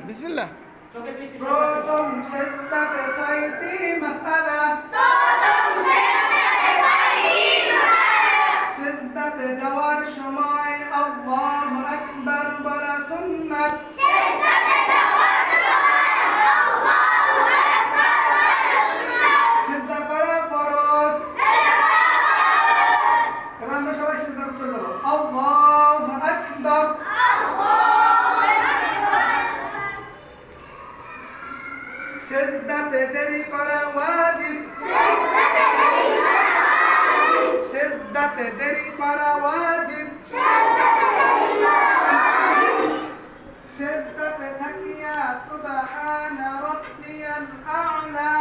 বিসমিল্লাহ। প্রথম সেজদাতে ছয়টি মাসআলা, সেজদাতে যাওয়ার সময় আল্লাহু আকবার বলা সুন্নাত, সেজদা করা ফরজ। এবার আমরা সবাই সেজদাতে চলে যাব। আল্লাহু আকবার। সেজদাতে দেরি করা ওয়াজিব, সেজদাতে দেরি করা ওয়াজিব, সেজদাতে থাকিয়া সুবহানা রাব্বিয়াল আ'লা,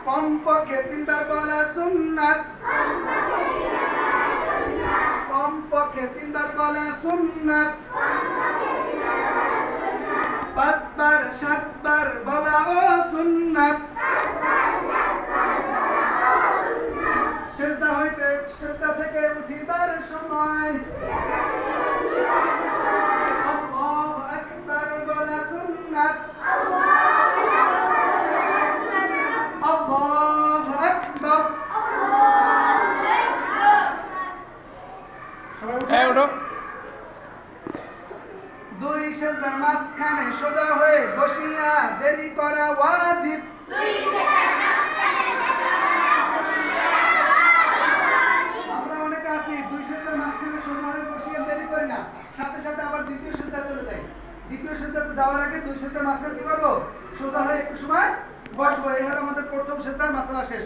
কমপক্ষে তিনবার বলা সুন্নাত, কমপক্ষে তিনবার বলা সুন্নাত, পাঁচবার সাতবার বলা ও সুন্নাত। সেজদা হইতে সেজদা থেকে উঠিবার সময় আল্লাহু আকবার বলা সুন্নাত, আল্লাহু আকবার। সবাই উঠে ওঠো। দুই সেজদার মাঝখানে সোজা হয়ে বসিয়া দেরি করা ওয়াজিব, আমরা অনেকে আছি দুই সেজদার মাঝখানে সোজা হয়ে বসিয়া দেরি করি না, সাথে সাথে আবার দ্বিতীয় সেজদায় চলে যাই। দ্বিতীয় সেজদাতে যাওয়ার আগে দুই সেজদার মাঝখানে কি করবো? সোজা হয়ে একটু সময় বসবো। এই হলো আমাদের প্রথম সেজদার মাসআলা শেষ।